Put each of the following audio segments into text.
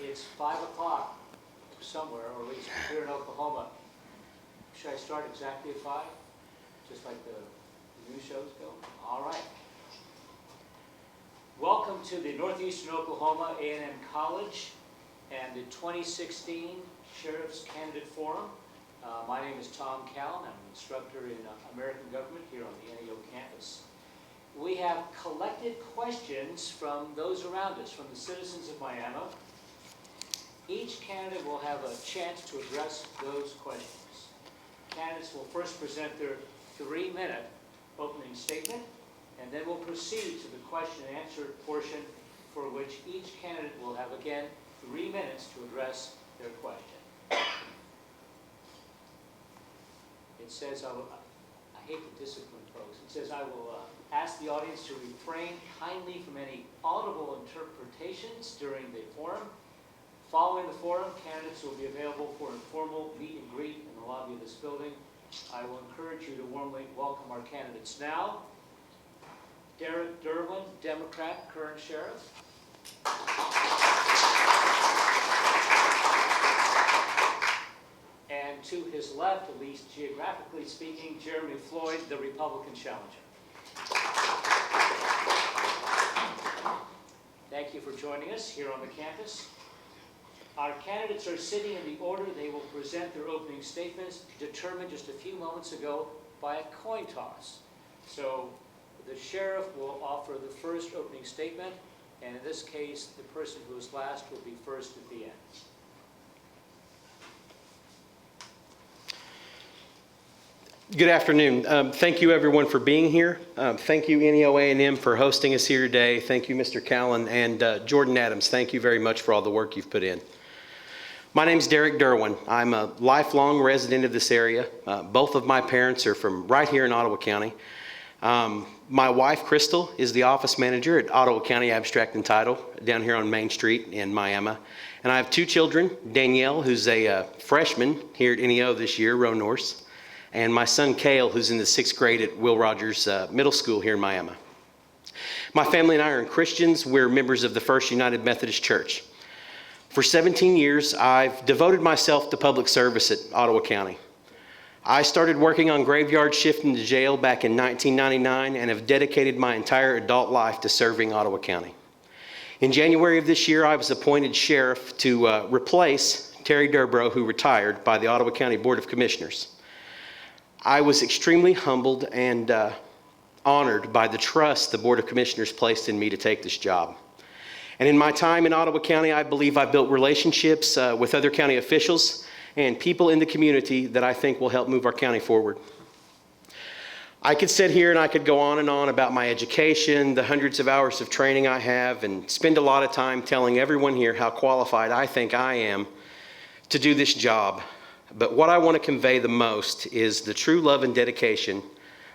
It's 5 o'clock somewhere, or at least here in Oklahoma. Should I start exactly at 5? Just like the news shows go? All right. Welcome to the Northeastern Oklahoma A&M College and the 2016 Sheriff's Candidate Forum. My name is Tom Callan. I'm an instructor in American government here on the NAO campus. We have collected questions from those around us, from the citizens of Miami. Each candidate will have a chance to address those questions. Candidates will first present their 3-minute opening statement, and then we'll proceed to the question and answer portion, for which each candidate will have, again, 3 minutes to address their question. It says, I hate to discipline folks, it says I will ask the audience to refrain kindly from any audible interpretations during the forum. Following the forum, candidates will be available for informal meet and greet in the lobby of this building. I will encourage you to warmly welcome our candidates now. Derwin, Democrat, current sheriff. And to his left, at least geographically speaking, Jeremy Floyd, the Republican challenger. Thank you for joining us here on the campus. Our candidates are sitting in the order they will present their opening statements, determined just a few moments ago by a coin toss. So the sheriff will offer the first opening statement, and in this case, the person who is last will be first at the end. Good afternoon. Thank you everyone for being here. Thank you NEO A&M for hosting us here today. Thank you Mr. Callan, and Jordan Adams, thank you very much for all the work you've put in. My name's Derwin. I'm a lifelong resident of this area. Both of my parents are from right here in Ottawa County. My wife, Crystal, is the office manager at Ottawa County Abstract and Title down here on Main Street in Miami. And I have 2 children, Danielle, who's a freshman here at NEO this year, Roe Norse, and my son, Cale, who's in the 6th grade at Will Rogers Middle School here in Miami. My family and I are Christians. We're members of the First United Methodist Church. For 17 years, I've devoted myself to public service at Ottawa County. I started working on graveyard shift in the jail back in 1999 and have dedicated my entire adult life to serving Ottawa County. In January of this year, I was appointed sheriff to replace Terry Durbrow, who retired, by the Ottawa County Board of Commissioners. I was extremely humbled and honored by the trust the Board of Commissioners placed in me to take this job. And in my time in Ottawa County, I believe I built relationships with other county officials and people in the community that I think will help move our county forward. I could sit here and I could go on and on about my education, the hundreds of hours of training I have, and spend a lot of time telling everyone here how qualified I think I am to do this job. But what I want to convey the most is the true love and dedication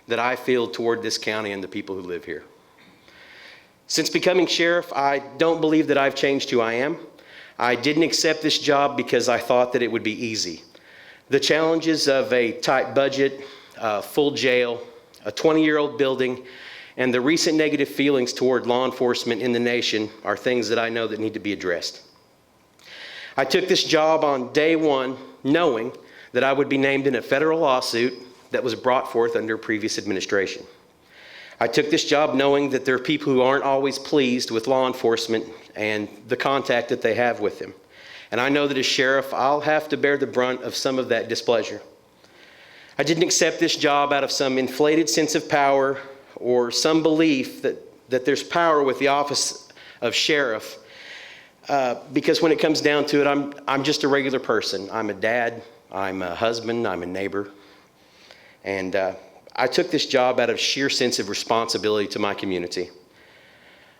that I feel toward this county and the people who live here. Since becoming sheriff, I don't believe that I've changed who I am. I didn't accept this job because I thought that it would be easy. The challenges of a tight budget, a full jail, a 20-year-old building, and the recent negative feelings toward law enforcement in the nation are things that I know that need to be addressed. I took this job on day one knowing that I would be named in a federal lawsuit that was brought forth under previous administration. I took this job knowing that there are people who aren't always pleased with law enforcement and the contact that they have with them. And I know that as sheriff, I'll have to bear the brunt of some of that displeasure. I didn't accept this job out of some inflated sense of power or some belief that there's power with the office of sheriff, because when it comes down to it, I'm just a regular person. I'm a dad, I'm a husband, I'm a neighbor. And I took this job out of sheer sense of responsibility to my community.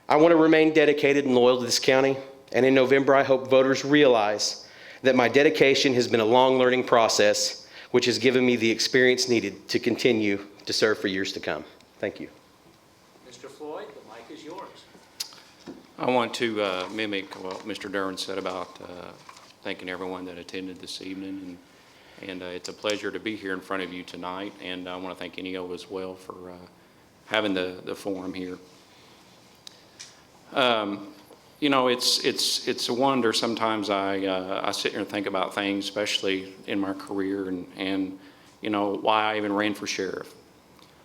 I want to remain dedicated and loyal to this county, and in November I hope voters realize that my dedication has been a long learning process, which has given me the experience needed to continue to serve for years to come. Thank you. Mr. Floyd, the mic is yours. I want to mimic what Mr. Derwin said about thanking everyone that attended this evening, and it's a pleasure to be here in front of you tonight, and I want to thank NEO as well for having the forum here. You know, it's a wonder sometimes I sit here and think about things, especially in my career, and you know, why I even ran for sheriff.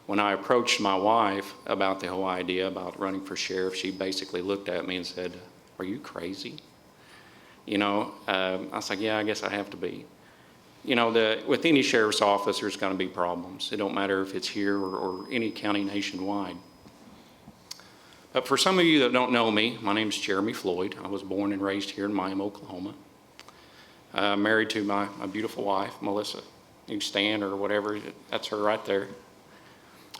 When I approached my wife about the whole idea about running for sheriff, she basically looked at me and said, "Are you crazy?" You know, I was like, "Yeah, I guess I have to be." You know, with any sheriff's office, there's going to be problems. It don't matter if it's here or any county nationwide. But for some of you that don't know me, my name is Jeremy Floyd. I was born and raised here in Miami, Oklahoma. Married to my beautiful wife, Melissa. You can stand or whatever, that's her right there.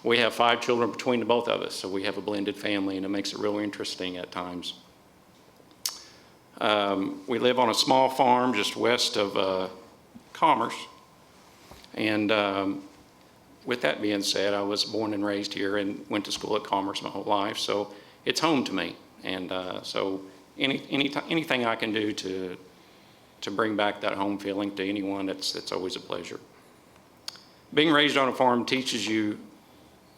We have 5 children between the both of us, so we have a blended family, and it makes it really interesting at times. We live on a small farm just west of Commerce, and with that being said, I was born and raised here and went to school at Commerce my whole life, so it's home to me. And so anything I can do to bring back that home feeling to anyone, it's always a pleasure. Being raised on a farm teaches you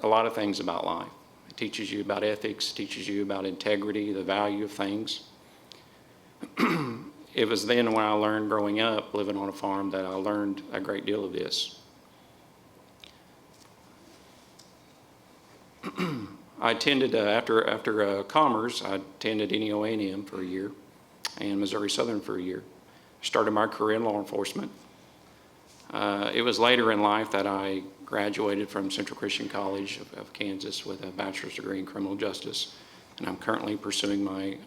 a lot of things about life. It teaches you about ethics, teaches you about integrity, the value of things. It was then when I learned growing up, living on a farm, that I learned a great deal of this. I attended, after Commerce, I attended NEO A&M for a year and Missouri Southern for a year. Started my career in law enforcement. It was later in life that I graduated from Central Christian College of Kansas with a bachelor's degree in criminal justice, and I'm currently pursuing my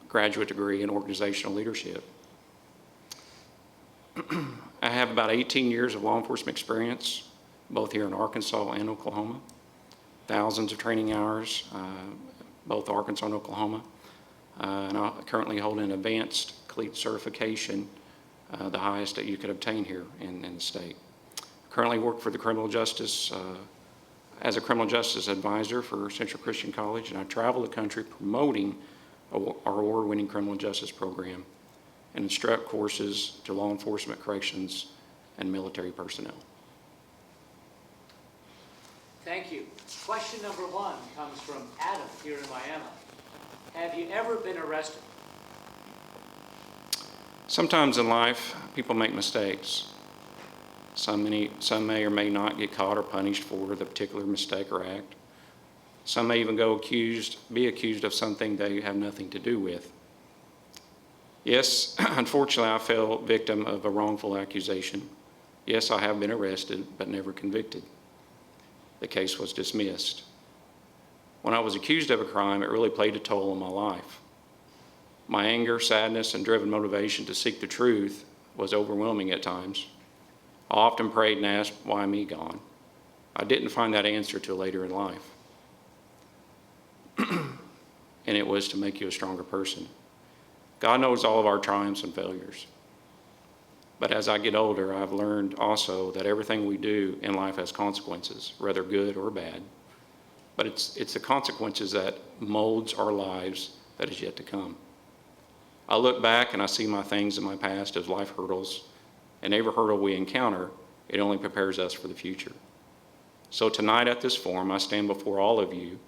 graduate degree in organizational leadership. I have about 18 years of law enforcement experience, both here in Arkansas and Oklahoma. Thousands of training hours, both Arkansas and Oklahoma. And I currently hold an advanced CLEAT certification, the highest that you could obtain here in the state. I currently work for the criminal justice, as a criminal justice advisor for Central Christian College, and I travel the country promoting our award-winning criminal justice program and instruct courses to law enforcement, corrections, and military personnel. Thank you. Question number 1 comes from Adam here in Miami. Have you ever been arrested? Sometimes in life, people make mistakes. Some may or may not get caught or punished for the particular mistake or act. Some may even be accused of something they have nothing to do with. Yes, unfortunately, I fell victim of a wrongful accusation. Yes, I have been arrested, but never convicted. The case was dismissed. When I was accused of a crime, it really played a toll on my life. My anger, sadness, and driven motivation to seek the truth was overwhelming at times. I often prayed and asked, "Why me, God?" I didn't find that answer till later in life. And it was to make you a stronger person. God knows all of our triumphs and failures. But as I get older, I've learned also that everything we do in life has consequences, whether good or bad. But it's the consequences that molds our lives that is yet to come. I look back and I see my things in my past as life hurdles, and every hurdle we encounter, it only prepares us for the future. So tonight at this forum, I stand before all of you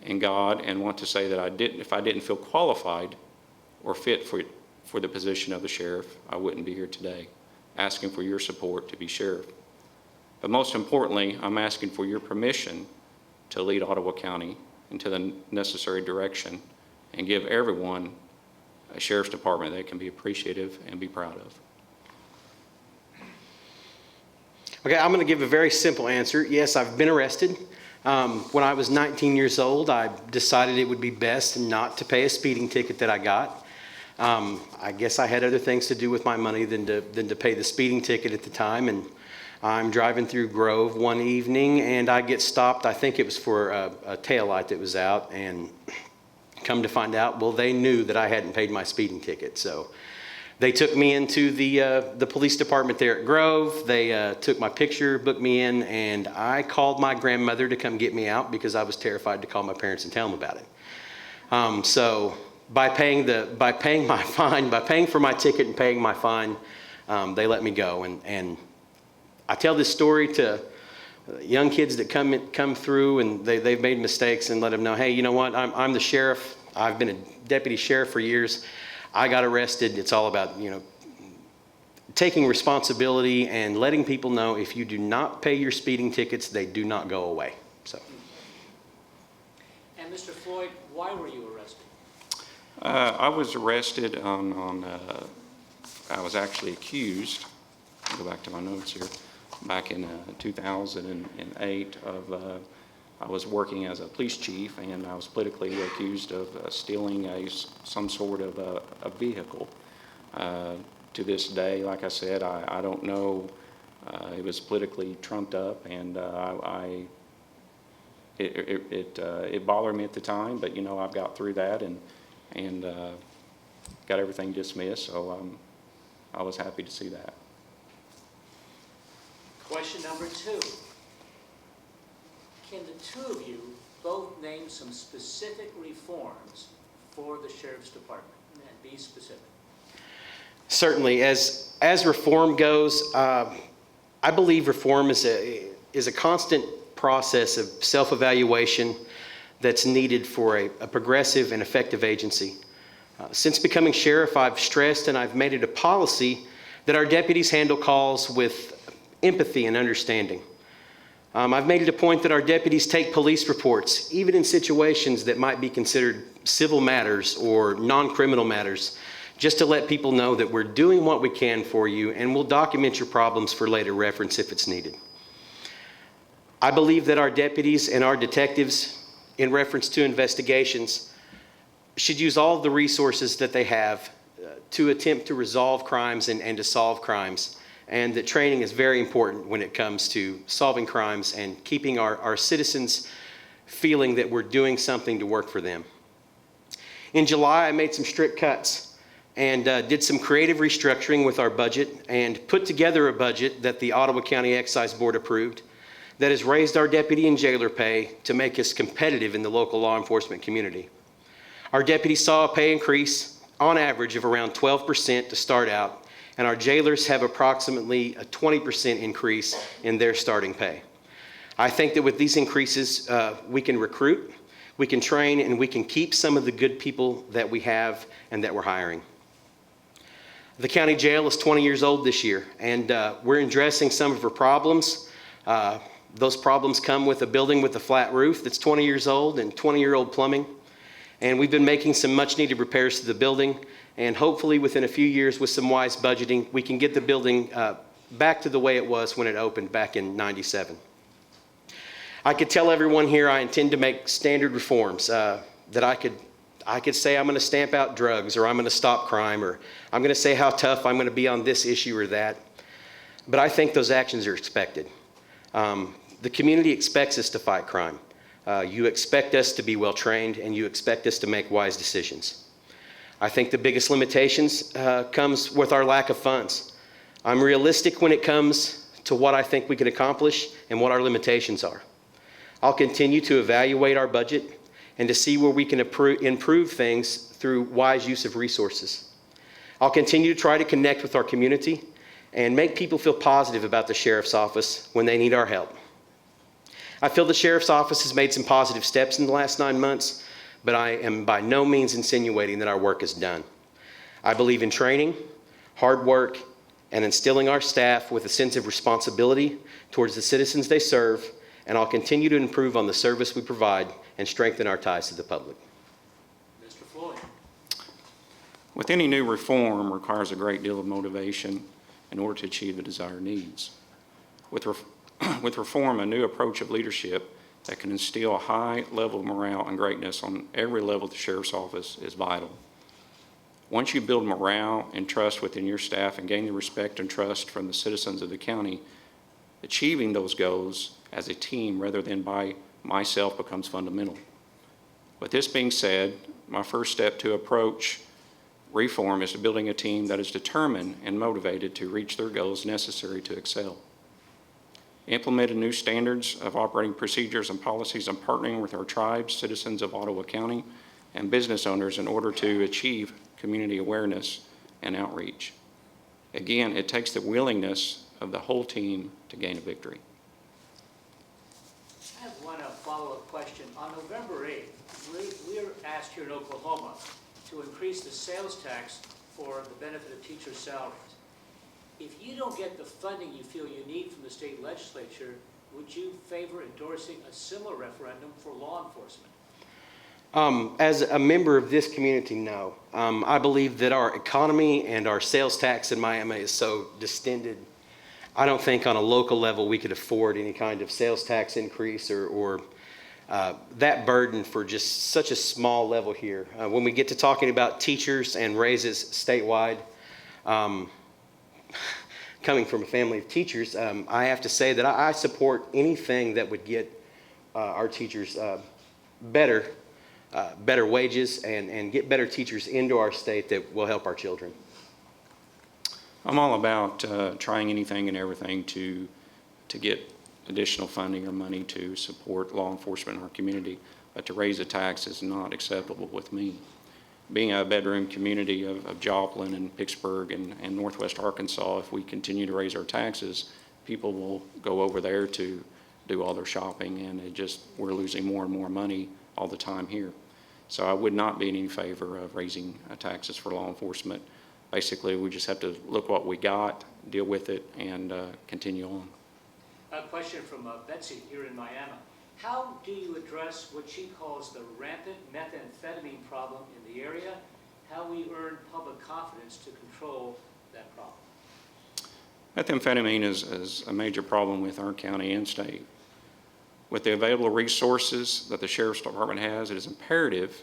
and God and want to say that if I didn't feel qualified or fit for the position of the sheriff, I wouldn't be here today, asking for your support to be sheriff. But most importantly, I'm asking for your permission to lead Ottawa County into the necessary direction and give everyone a sheriff's department they can be appreciative and be proud of. Okay, I'm going to give a very simple answer. Yes, I've been arrested. When I was 19 years old, I decided it would be best not to pay a speeding ticket that I got. I guess I had other things to do with my money than to pay the speeding ticket at the time, and I'm driving through Grove one evening and I get stopped. I think it was for a taillight that was out, and come to find out, well, they knew that I hadn't paid my speeding ticket. So they took me into the police department there at Grove. They took my picture, booked me in, and I called my grandmother to come get me out because I was terrified to call my parents and tell them about it. So by paying my fine, by paying for my ticket and paying my fine, they let me go. And I tell this story to young kids that come through and they've made mistakes, and let them know, hey, you know what? I'm the sheriff. I've been a deputy sheriff for years. I got arrested. It's all about, taking responsibility and letting people know if you do not pay your speeding tickets, they do not go away. So. And Mr. Floyd, why were you arrested? I was arrested I was actually accused, I'll go back to my notes here, back in 2008 I was working as a police chief, and I was politically accused of stealing some sort of a vehicle. To this day, like I said, I don't know. It was politically trumped up, and it bothered me at the time, but I've got through that and got everything dismissed, so I was happy to see that. Question number 2. Can the two of you both name some specific reforms for the Sheriff's Department? And be specific. Certainly. As reform goes, I believe reform is a constant process of self-evaluation that's needed for a progressive and effective agency. Since becoming sheriff, I've stressed and I've made it a policy that our deputies handle calls with empathy and understanding. I've made it a point that our deputies take police reports, even in situations that might be considered civil matters or non-criminal matters, just to let people know that we're doing what we can for you and we'll document your problems for later reference if it's needed. I believe that our deputies and our detectives, in reference to investigations, should use all of the resources that they have to attempt to resolve crimes and to solve crimes. And that training is very important when it comes to solving crimes and keeping our citizens feeling that we're doing something to work for them. In July, I made some strict cuts and did some creative restructuring with our budget and put together a budget that the Ottawa County Excise Board approved that has raised our deputy and jailer pay to make us competitive in the local law enforcement community. Our deputies saw a pay increase on average of around 12% to start out, and our jailers have approximately a 20% increase in their starting pay. I think that with these increases, we can recruit, we can train, and we can keep some of the good people that we have and that we're hiring. The county jail is 20 years old this year, and we're addressing some of her problems. Those problems come with a building with a flat roof that's 20 years old and 20-year-old plumbing. And we've been making some much-needed repairs to the building. And hopefully within a few years with some wise budgeting, we can get the building back to the way it was when it opened back in '97. I could tell everyone here I intend to make standard reforms that I could say I'm going to stamp out drugs, or I'm going to stop crime, or I'm going to say how tough I'm going to be on this issue or that. But I think those actions are expected. The community expects us to fight crime. You expect us to be well-trained, and you expect us to make wise decisions. I think the biggest limitations comes with our lack of funds. I'm realistic when it comes to what I think we can accomplish and what our limitations are. I'll continue to evaluate our budget and to see where we can improve things through wise use of resources. I'll continue to try to connect with our community and make people feel positive about the Sheriff's Office when they need our help. I feel the Sheriff's Office has made some positive steps in the last 9 months, but I am by no means insinuating that our work is done. I believe in training, hard work, and instilling our staff with a sense of responsibility towards the citizens they serve, and I'll continue to improve on the service we provide and strengthen our ties to the public. Mr. Floyd. With any new reform requires a great deal of motivation in order to achieve the desired needs. With reform, a new approach of leadership that can instill a high level of morale and greatness on every level of the Sheriff's Office is vital. Once you build morale and trust within your staff and gain the respect and trust from the citizens of the county, Achieving those goals as a team rather than by myself becomes fundamental. With this being said, my first step to approach reform is to building a team that is determined and motivated to reach their goals necessary to excel. Implementing new standards of operating procedures and policies and partnering with our tribes, citizens of Ottawa County, and business owners in order to achieve community awareness and outreach. Again, it takes the willingness of the whole team to gain a victory. I have one follow-up question. On November 8th, we were asked here in Oklahoma to increase the sales tax for the benefit of teachers' salaries. If you don't get the funding you feel you need from the state legislature, would you favor endorsing a similar referendum for law enforcement? As a member of this community, no. I believe that our economy and our sales tax in Miami is so distended. I don't think on a local level we could afford any kind of sales tax increase or that burden for just such a small level here. When we get to talking about teachers and raises statewide, coming from a family of teachers, I have to say that I support anything that would get our teachers better wages and get better teachers into our state that will help our children. I'm all about trying anything and everything to get additional funding or money to support law enforcement in our community, but to raise a tax is not acceptable with me. Being a bedroom community of Joplin and Pittsburgh and Northwest Arkansas, if we continue to raise our taxes, people will go over there to do all their shopping, and we're losing more and more money all the time here. So I would not be in any favor of raising taxes for law enforcement. Basically, we just have to look what we got, deal with it, and continue on. A question from Betsy here in Miami. How do you address what she calls the rampant methamphetamine problem in the area? How we earn public confidence to control that problem? Methamphetamine is a major problem with our county and state. With the available resources that the Sheriff's Department has, it is imperative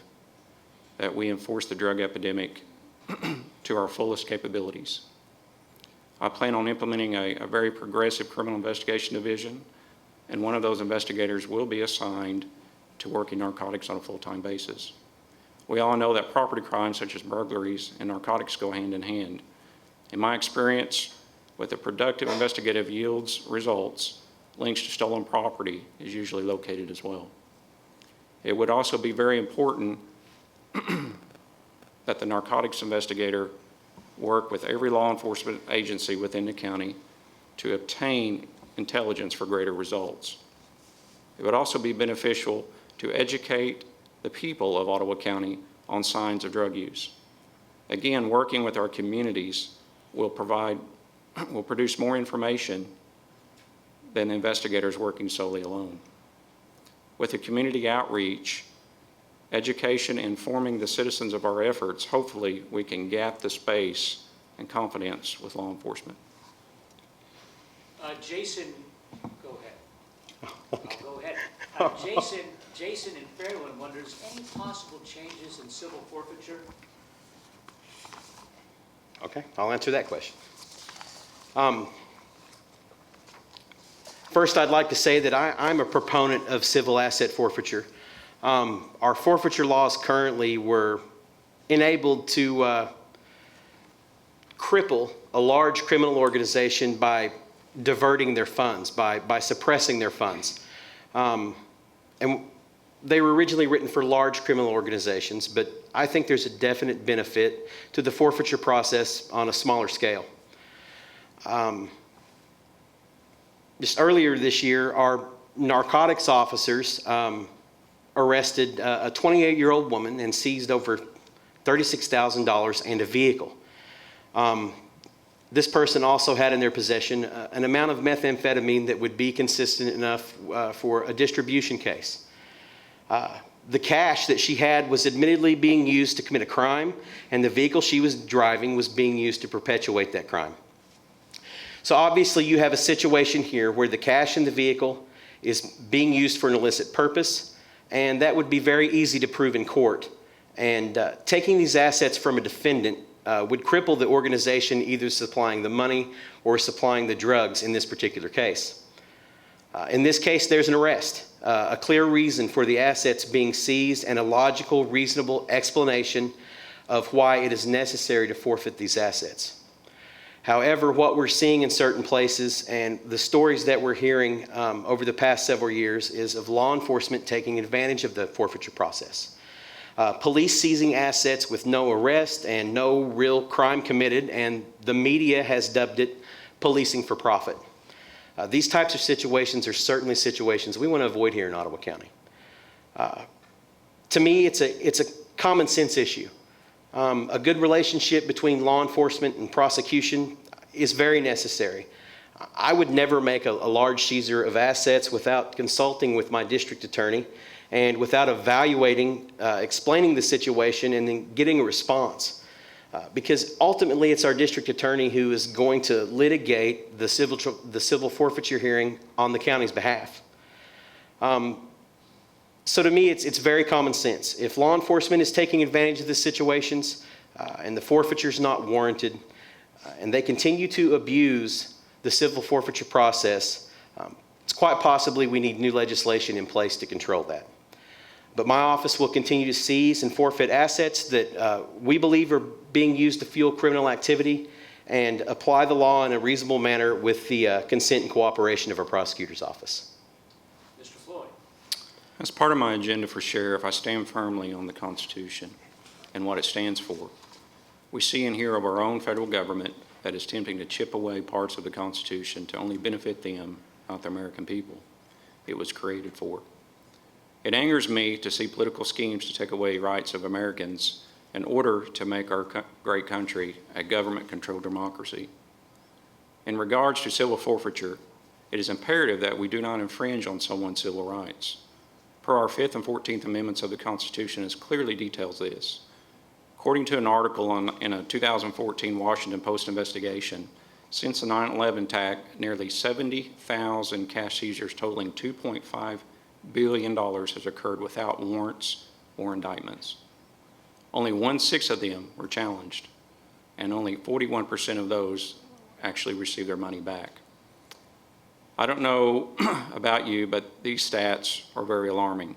that we enforce the drug epidemic to our fullest capabilities. I plan on implementing a very progressive criminal investigation division, and one of those investigators will be assigned to working narcotics on a full-time basis. We all know that property crimes such as burglaries and narcotics go hand in hand. In my experience, with the productive investigative yields results, links to stolen property is usually located as well. It would also be very important that the narcotics investigator work with every law enforcement agency within the county to obtain intelligence for greater results. It would also be beneficial to educate the people of Ottawa County on signs of drug use. Again, working with our communities will produce more information than investigators working solely alone. With the community outreach, education, informing the citizens of our efforts, hopefully we can gap the space and confidence with law enforcement. Jason, go ahead. Okay. Go ahead. Jason in Fairland wonders, any possible changes in civil forfeiture? Okay, I'll answer that question. First, I'd like to say that I'm a proponent of civil asset forfeiture. Our forfeiture laws currently were enabled to cripple a large criminal organization by diverting their funds, by suppressing their funds. And they were originally written for large criminal organizations, but I think there's a definite benefit to the forfeiture process on a smaller scale. Just earlier this year, our narcotics officers arrested a 28-year-old woman and seized over $36,000 and a vehicle. This person also had in their possession an amount of methamphetamine that would be consistent enough for a distribution case. The cash that she had was admittedly being used to commit a crime, and the vehicle she was driving was being used to perpetuate that crime. So obviously you have a situation here where the cash in the vehicle is being used for an illicit purpose, and that would be very easy to prove in court. And taking these assets from a defendant would cripple the organization either supplying the money or supplying the drugs in this particular case. In this case, there's an arrest, a clear reason for the assets being seized, and a logical, reasonable explanation of why it is necessary to forfeit these assets. However, what we're seeing in certain places and the stories that we're hearing over the past several years is of law enforcement taking advantage of the forfeiture process. Police seizing assets with no arrest and no real crime committed, and the media has dubbed it policing for profit. These types of situations are certainly situations we want to avoid here in Ottawa County. To me, it's a common sense issue. A good relationship between law enforcement and prosecution is very necessary. I would never make a large seizure of assets without consulting with my district attorney and without evaluating, explaining the situation, and then getting a response. Because ultimately it's our district attorney who is going to litigate the civil forfeiture hearing on the county's behalf. So to me, it's very common sense. If law enforcement is taking advantage of the situations and the forfeiture is not warranted, and they continue to abuse the civil forfeiture process, it's quite possibly we need new legislation in place to control that. But my office will continue to seize and forfeit assets that we believe are being used to fuel criminal activity, and apply the law in a reasonable manner with the consent and cooperation of our prosecutor's office. Mr. Floyd. As part of my agenda for sheriff, I stand firmly on the Constitution and what it stands for. We see and hear of our own federal government that is attempting to chip away parts of the Constitution to only benefit them, not the American people it was created for. It angers me to see political schemes to take away rights of Americans in order to make our great country a government-controlled democracy. In regards to civil forfeiture, it is imperative that we do not infringe on someone's civil rights. Per our 5th and 14th Amendments of the Constitution, it clearly details this. According to an article in a 2014 Washington Post investigation, since the 9/11 attack, nearly 70,000 cash seizures totaling $2.5 billion has occurred without warrants or indictments. Only 1/6 of them were challenged, and only 41% of those actually received their money back. I don't know about you, but these stats are very alarming.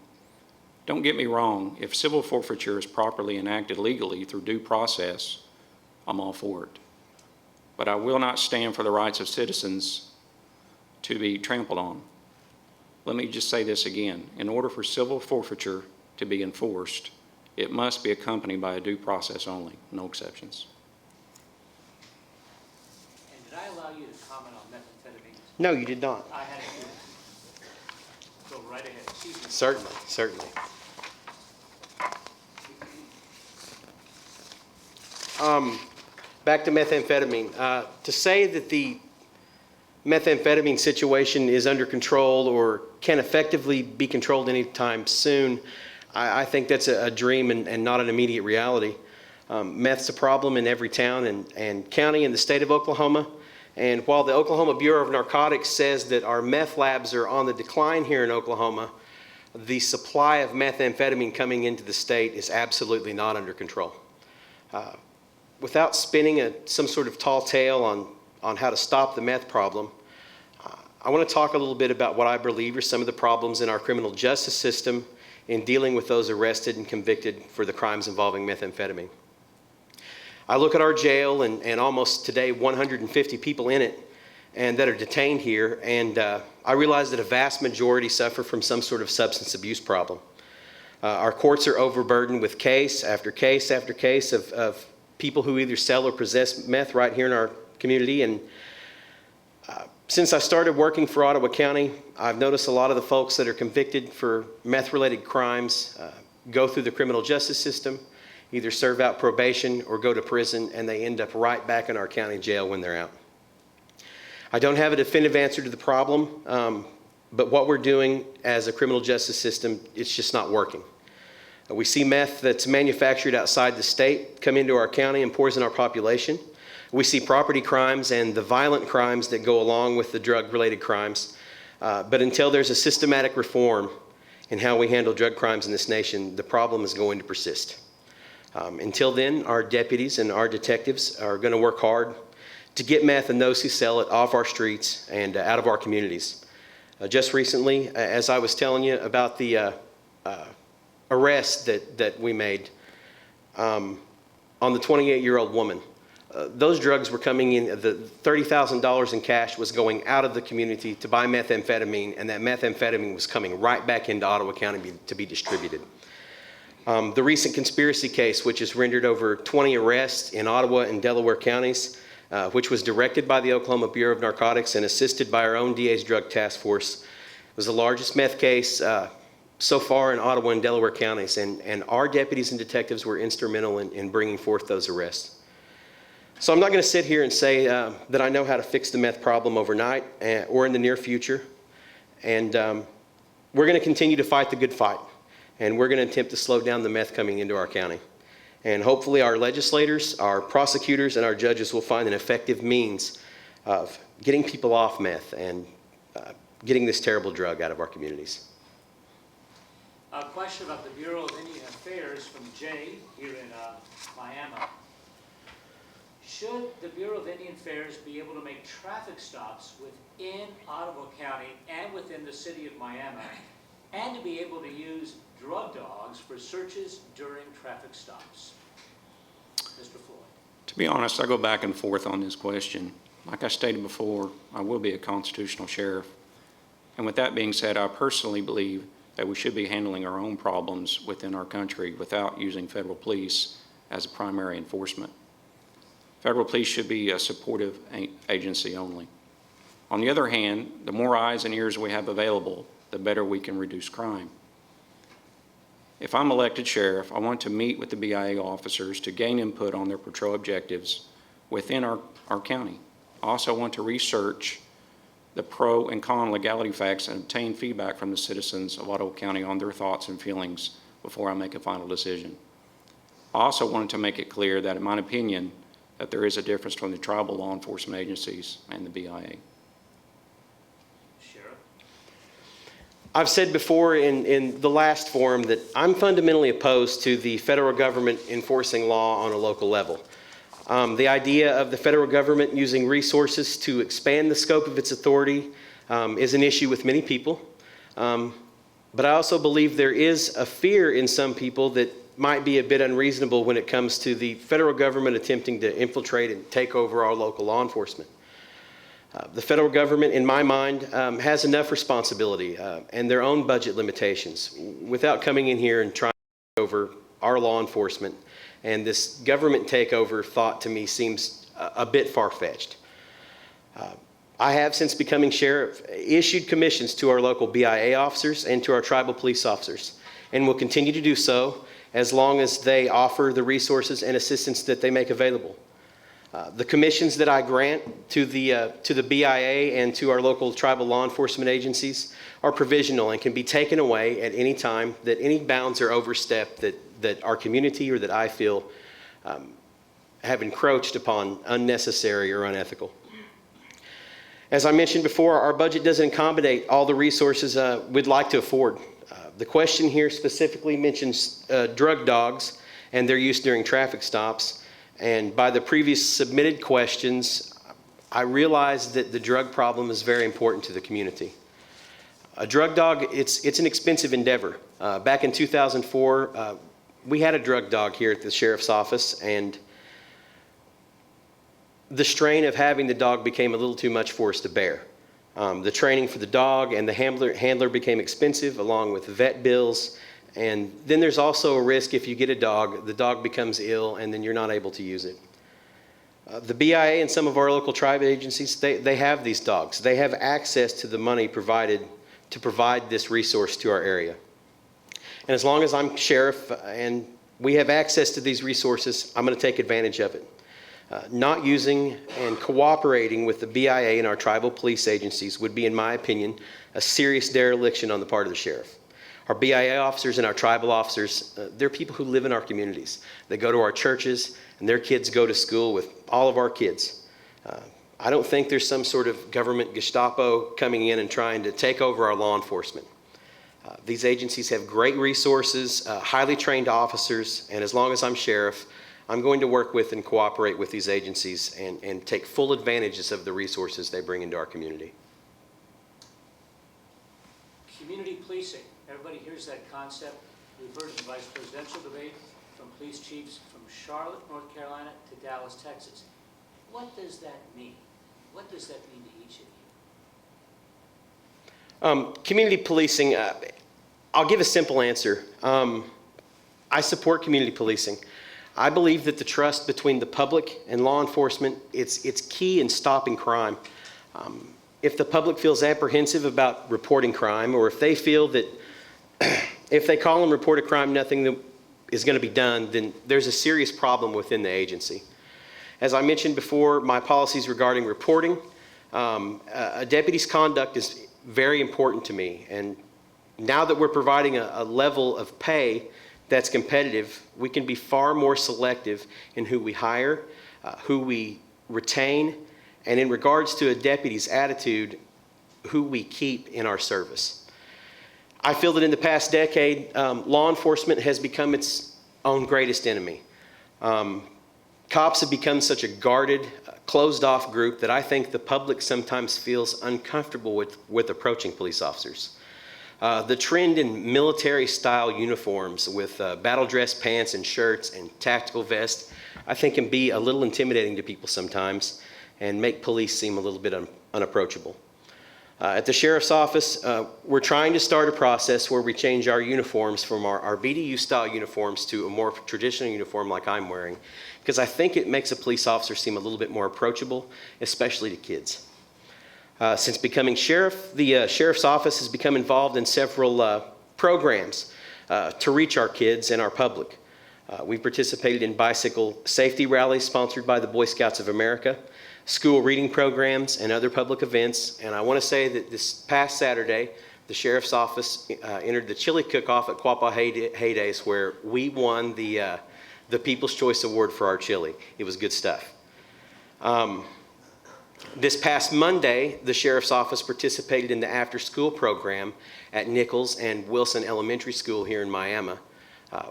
Don't get me wrong, if civil forfeiture is properly enacted legally through due process, I'm all for it. But I will not stand for the rights of citizens to be trampled on. Let me just say this again. In order for civil forfeiture to be enforced, it must be accompanied by a due process only, no exceptions. And did I allow you to comment on methamphetamines? No, you did not. I had to go right ahead. Excuse me. Certainly, certainly. Back to methamphetamine. To say that the methamphetamine situation is under control or can effectively be controlled anytime soon, I think that's a dream and not an immediate reality. Meth's a problem in every town and county in the state of Oklahoma. And while the Oklahoma Bureau of Narcotics says that our meth labs are on the decline here in Oklahoma, the supply of methamphetamine coming into the state is absolutely not under control. Without spinning some sort of tall tale on how to stop the meth problem, I want to talk a little bit about what I believe are some of the problems in our criminal justice system in dealing with those arrested and convicted for the crimes involving methamphetamine. I look at our jail and almost today 150 people in it and that are detained here, and I realize that a vast majority suffer from some sort of substance abuse problem. Our courts are overburdened with case after case after case of people who either sell or possess meth right here in our community. And since I started working for Ottawa County, I've noticed a lot of the folks that are convicted for meth-related crimes go through the criminal justice system, either serve out probation or go to prison, and they end up right back in our county jail when they're out. I don't have a definitive answer to the problem, but what we're doing as a criminal justice system, it's just not working. We see meth that's manufactured outside the state come into our county and poison our population. We see property crimes and the violent crimes that go along with the drug-related crimes. But until there's a systematic reform in how we handle drug crimes in this nation, the problem is going to persist. Until then, our deputies and our detectives are going to work hard to get meth and those who sell it off our streets and out of our communities. Just recently, as I was telling you about the arrest that we made on the 28-year-old woman. Those drugs were coming in, the $30,000 in cash was going out of the community to buy methamphetamine, and that methamphetamine was coming right back into Ottawa County to be distributed. The recent conspiracy case, which has rendered over 20 arrests in Ottawa and Delaware counties, which was directed by the Oklahoma Bureau of Narcotics and assisted by our own DA's Drug Task Force, was the largest meth case so far in Ottawa and Delaware counties, and our deputies and detectives were instrumental in bringing forth those arrests. So I'm not going to sit here and say that I know how to fix the meth problem overnight or in the near future, and we're going to continue to fight the good fight, and we're going to attempt to slow down the meth coming into our county. And hopefully our legislators, our prosecutors, and our judges will find an effective means of getting people off meth and getting this terrible drug out of our communities. A question about the Bureau of Indian Affairs from Jay here in Miami. Should the Bureau of Indian Affairs be able to make traffic stops within Ottawa County and within the city of Miami, and to be able to use drug dogs for searches during traffic stops? Mr. Floyd. To be honest, I go back and forth on this question. Like I stated before, I will be a constitutional sheriff. And with that being said, I personally believe that we should be handling our own problems within our country without using federal police as a primary enforcement. Federal police should be a supportive agency only. On the other hand, the more eyes and ears we have available, the better we can reduce crime. If I'm elected sheriff, I want to meet with the BIA officers to gain input on their patrol objectives within our county. I also want to research the pro and con legality facts and obtain feedback from the citizens of Ottawa County on their thoughts and feelings before I make a final decision. I also wanted to make it clear that, in my opinion, that there is a difference between the tribal law enforcement agencies and the BIA. Sheriff. I've said before in the last forum that I'm fundamentally opposed to the federal government enforcing law on a local level. The idea of the federal government using resources to expand the scope of its authority is an issue with many people. But I also believe there is a fear in some people that might be a bit unreasonable when it comes to the federal government attempting to infiltrate and take over our local law enforcement. The federal government, in my mind, has enough responsibility and their own budget limitations without coming in here and trying to take over our law enforcement. And this government takeover thought to me seems a bit far-fetched. I have, since becoming sheriff, issued commissions to our local BIA officers and to our tribal police officers, and will continue to do so as long as they offer the resources and assistance that they make available. The commissions that I grant to the BIA and to our local tribal law enforcement agencies are provisional and can be taken away at any time that any bounds are overstepped that our community or that I feel have encroached upon unnecessary or unethical. As I mentioned before, our budget doesn't accommodate all the resources we'd like to afford. The question here specifically mentions drug dogs and their use during traffic stops. And by the previous submitted questions, I realized that the drug problem is very important to the community. A drug dog, it's an expensive endeavor. Back in 2004, we had a drug dog here at the sheriff's office, and the strain of having the dog became a little too much for us to bear. The training for the dog and the handler became expensive, along with vet bills. And then there's also a risk if you get a dog, the dog becomes ill, and then you're not able to use it. The BIA and some of our local tribe agencies, they have these dogs. They have access to the money provided to provide this resource to our area. And as long as I'm sheriff and we have access to these resources, I'm going to take advantage of it. Not using and cooperating with the BIA and our tribal police agencies would be, in my opinion, a serious dereliction on the part of the sheriff. Our BIA officers and our tribal officers, they're people who live in our communities. They go to our churches, and their kids go to school with all of our kids. I don't think there's some sort of government Gestapo coming in and trying to take over our law enforcement. These agencies have great resources, highly trained officers, and as long as I'm sheriff, I'm going to work with and cooperate with these agencies and take full advantages of the resources they bring into our community. Community policing. Everybody hears that concept. We've heard the vice presidential debate from police chiefs from Charlotte, North Carolina to Dallas, Texas. What does that mean? What does that mean to each of you? Community policing, I'll give a simple answer. I support community policing. I believe that the trust between the public and law enforcement, it's key in stopping crime. If the public feels apprehensive about reporting crime, or if they feel that if they call and report a crime, nothing is going to be done, then there's a serious problem within the agency. As I mentioned before, my policies regarding reporting, a deputy's conduct is very important to me. And now that we're providing a level of pay that's competitive, we can be far more selective in who we hire, who we retain, and in regards to a deputy's attitude, who we keep in our service. I feel that in the past decade, law enforcement has become its own greatest enemy. Cops have become such a guarded, closed-off group that I think the public sometimes feels uncomfortable with approaching police officers. The trend in military-style uniforms with battle dress pants and shirts and tactical vests, I think can be a little intimidating to people sometimes and make police seem a little bit unapproachable. At the Sheriff's Office, we're trying to start a process where we change our uniforms from our BDU-style uniforms to a more traditional uniform like I'm wearing, because I think it makes a police officer seem a little bit more approachable, especially to kids. Since becoming sheriff, the Sheriff's Office has become involved in several programs to reach our kids and our public. We've participated in bicycle safety rallies sponsored by the Boy Scouts of America, school reading programs, and other public events. And I want to say that this past Saturday, the Sheriff's Office entered the chili cook-off at Quapaw Heydays, where we won the People's Choice Award for our chili. It was good stuff. This past Monday, the Sheriff's Office participated in the after-school program at Nichols and Wilson Elementary School here in Miami.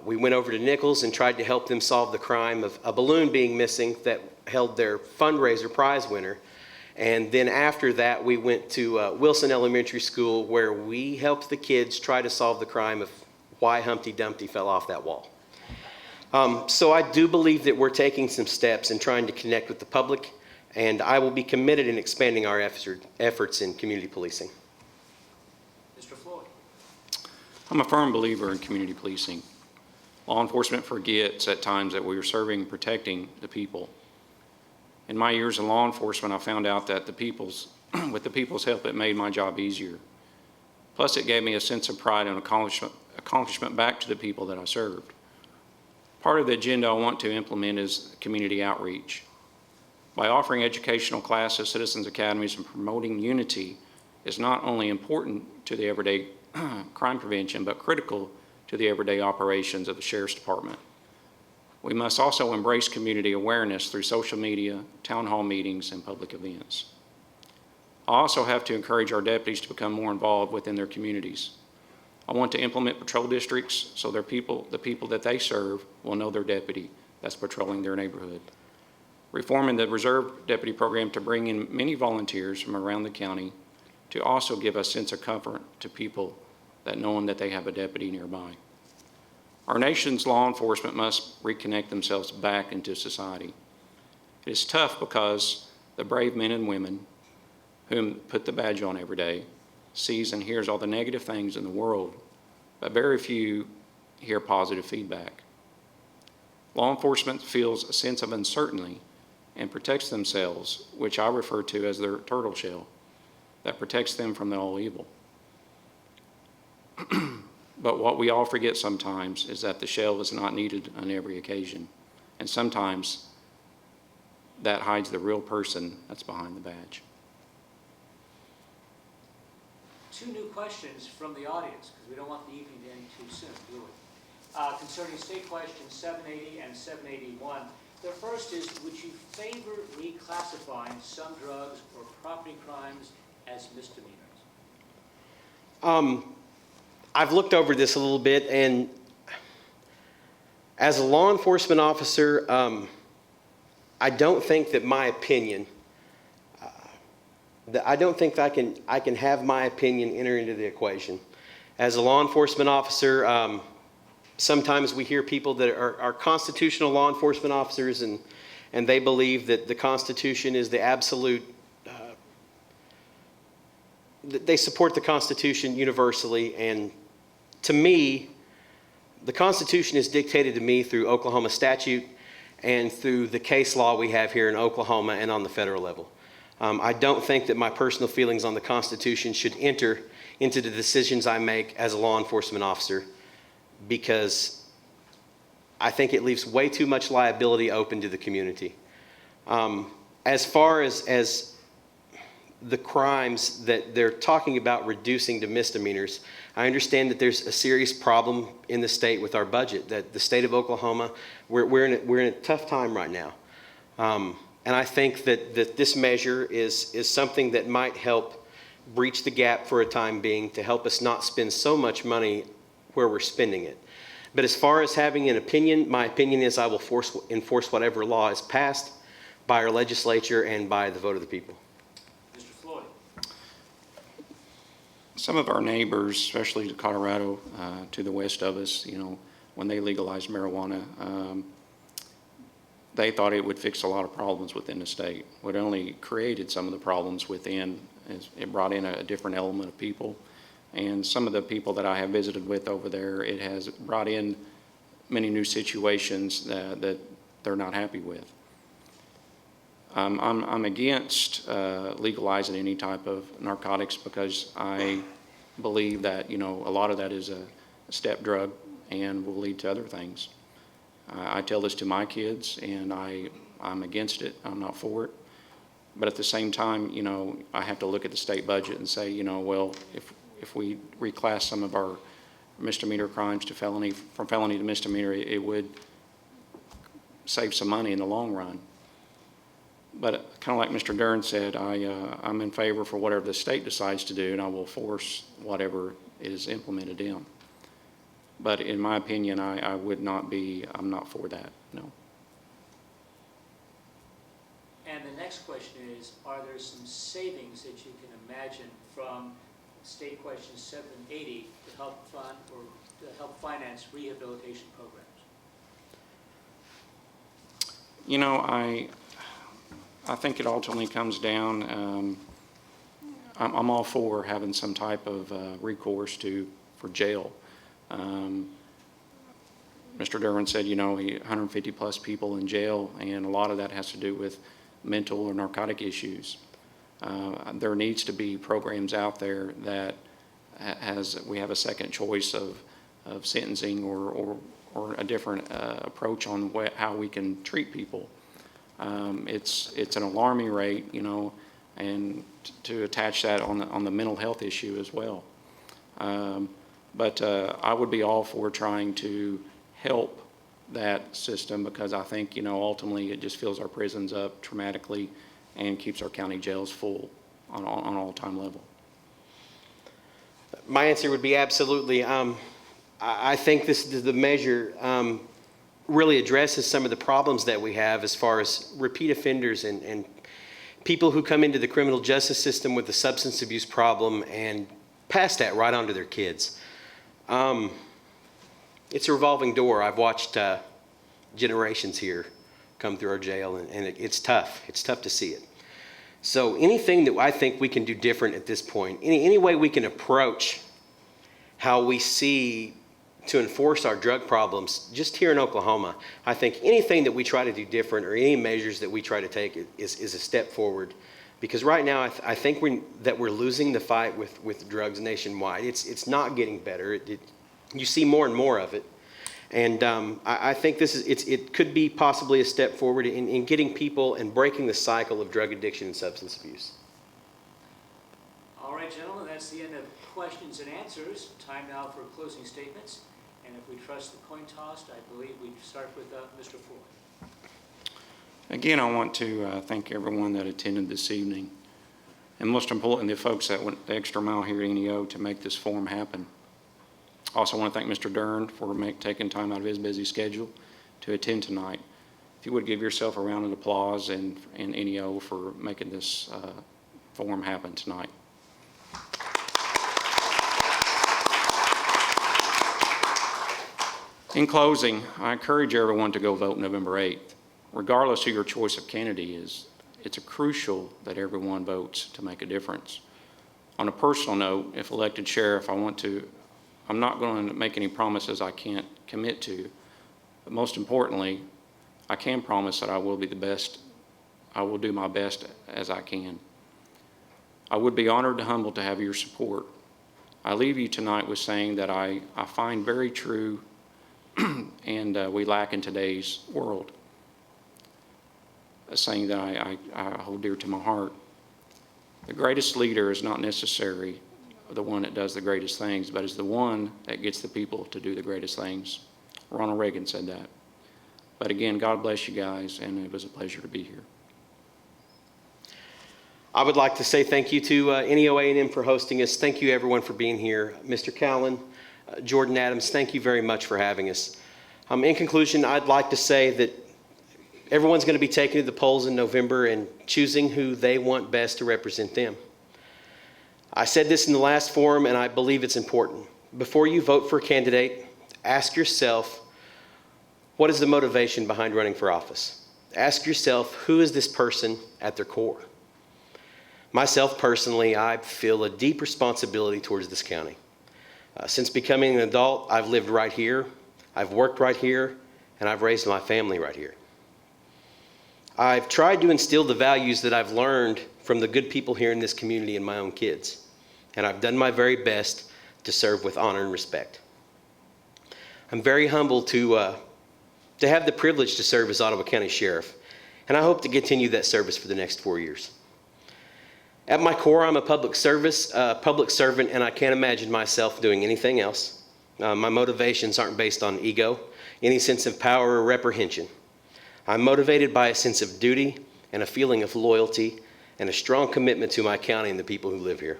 We went over to Nichols and tried to help them solve the crime of a balloon being missing that held their fundraiser prize winner. And then after that, we went to Wilson Elementary School, where we helped the kids try to solve the crime of why Humpty Dumpty fell off that wall. So I do believe that we're taking some steps in trying to connect with the public, and I will be committed in expanding our efforts in community policing. Mr. Floyd. I'm a firm believer in community policing. Law enforcement forgets at times that we are serving and protecting the people. In my years in law enforcement, I found out that with the people's help, it made my job easier. Plus, it gave me a sense of pride and accomplishment back to the people that I served. Part of the agenda I want to implement is community outreach. By offering educational classes, citizens academies, and promoting unity is not only important to the everyday crime prevention, but critical to the everyday operations of the Sheriff's Department. We must also embrace community awareness through social media, town hall meetings, and public events. I also have to encourage our deputies to become more involved within their communities. I want to implement patrol districts so the people that they serve will know their deputy that's patrolling their neighborhood. Reforming the reserve deputy program to bring in many volunteers from around the county to also give a sense of comfort to people that knowing that they have a deputy nearby. Our nation's law enforcement must reconnect themselves back into society. It is tough because the brave men and women whom put the badge on every day sees and hears all the negative things in the world, but very few hear positive feedback. Law enforcement feels a sense of uncertainty and protects themselves, which I refer to as their turtle shell, that protects them from all evil. But what we all forget sometimes is that the shell is not needed on every occasion, and sometimes that hides the real person that's behind the badge. 2 new questions from the audience, because we don't want the evening to end too soon, do we? Concerning state questions 780 and 781. The first is, would you favor reclassifying some drugs or property crimes as misdemeanors? I've looked over this a little bit, and as a law enforcement officer, I don't think that my opinion I don't think I can have my opinion enter into the equation. As a law enforcement officer, sometimes we hear people that are constitutional law enforcement officers, and they believe that the Constitution is the absolute, they support the Constitution universally, and to me, the Constitution is dictated to me through Oklahoma statute and through the case law we have here in Oklahoma and on the federal level. I don't think that my personal feelings on the Constitution should enter into the decisions I make as a law enforcement officer, because I think it leaves way too much liability open to the community. As far as the crimes that they're talking about reducing to misdemeanors, I understand that there's a serious problem in the state with our budget, that the state of Oklahoma, we're in a tough time right now. And I think that this measure is something that might help breach the gap for a time being, to help us not spend so much money where we're spending it. But as far as having an opinion, my opinion is I will enforce whatever law is passed by our legislature and by the vote of the people. Mr. Floyd. Some of our neighbors, especially Colorado, to the west of us, when they legalized marijuana, they thought it would fix a lot of problems within the state. What only created some of the problems within is it brought in a different element of people. And some of the people that I have visited with over there, it has brought in many new situations that they're not happy with. I'm against legalizing any type of narcotics, because I believe that, a lot of that is a step drug and will lead to other things. I tell this to my kids, and I'm against it. I'm not for it. But at the same time, I have to look at the state budget and say, well, if we reclass some of our misdemeanor crimes to felony, from felony to misdemeanor, it would save some money in the long run. But kind of like Mr. Derwin said, I'm in favor for whatever the state decides to do, and I will force whatever is implemented in. But in my opinion, I'm not for that, no. And the next question is, are there some savings that you can imagine from State Question 780 to help fund or to help finance rehabilitation programs? I think it ultimately comes down, I'm all for having some type of recourse for jail. Mr. Derwin said, 150 plus people in jail, and a lot of that has to do with mental or narcotic issues. There needs to be programs out there that we have a second choice of sentencing or a different approach on how we can treat people. It's an alarming rate, and to attach that on the mental health issue as well. But I would be all for trying to help that system, because I think, ultimately it just fills our prisons up dramatically and keeps our county jails full on an all-time level. My answer would be absolutely. I think the measure really addresses some of the problems that we have as far as repeat offenders and people who come into the criminal justice system with a substance abuse problem and pass that right on to their kids. It's a revolving door. I've watched generations here come through our jail, and it's tough. It's tough to see it. So anything that I think we can do different at this point, any way we can approach how we see to enforce our drug problems just here in Oklahoma, I think anything that we try to do different or any measures that we try to take is a step forward. Because right now, I think we're losing the fight with drugs nationwide. It's not getting better. You see more and more of it. And I think it could be possibly a step forward in getting people and breaking the cycle of drug addiction and substance abuse. All right, gentlemen, that's the end of questions and answers. Time now for closing statements. And if we trust the coin toss, I believe we start with Mr. Floyd. Again, I want to thank everyone that attended this evening, and most importantly, the folks that went the extra mile here at NEO to make this forum happen. I also want to thank Mr. Derwin for taking time out of his busy schedule to attend tonight. If you would give yourself a round of applause and NEO for making this form happen tonight. In closing, I encourage everyone to go vote November 8th. Regardless of your choice of candidate is, it's crucial that everyone votes to make a difference. On a personal note, if elected sheriff, I'm not going to make any promises I can't commit to, but most importantly, I can promise that I will be the best. I will do my best as I can. I would be honored and humbled to have your support. I leave you tonight with saying that I find very true and we lack in today's world. A saying that I hold dear to my heart. The greatest leader is not necessarily the one that does the greatest things, but is the one that gets the people to do the greatest things. Ronald Reagan said that. But again, God bless you guys, and it was a pleasure to be here. I would like to say thank you to NEOA&M for hosting us. Thank you, everyone, for being here. Mr. Callan, Jordan Adams, thank you very much for having us. In conclusion, I'd like to say that everyone's going to be taking to the polls in November and choosing who they want best to represent them. I said this in the last forum, and I believe it's important. Before you vote for a candidate, ask yourself, what is the motivation behind running for office? Ask yourself, who is this person at their core? Myself personally, I feel a deep responsibility towards this county. Since becoming an adult, I've lived right here, I've worked right here, and I've raised my family right here. I've tried to instill the values that I've learned from the good people here in this community in my own kids, and I've done my very best to serve with honor and respect. I'm very humbled to have the privilege to serve as Ottawa County Sheriff, and I hope to continue that service for the next 4 years. At my core, I'm a public servant, and I can't imagine myself doing anything else. My motivations aren't based on ego, any sense of power or reprehension. I'm motivated by a sense of duty and a feeling of loyalty and a strong commitment to my county and the people who live here.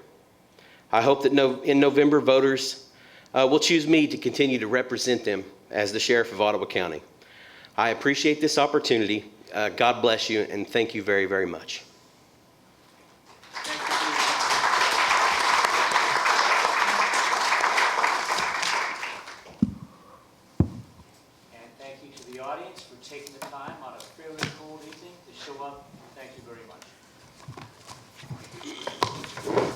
I hope that in November, voters will choose me to continue to represent them as the Sheriff of Ottawa County. I appreciate this opportunity. God bless you, and thank you very, very much. Thank you to the audience for taking the time on a fairly cold evening to show up. Thank you very much.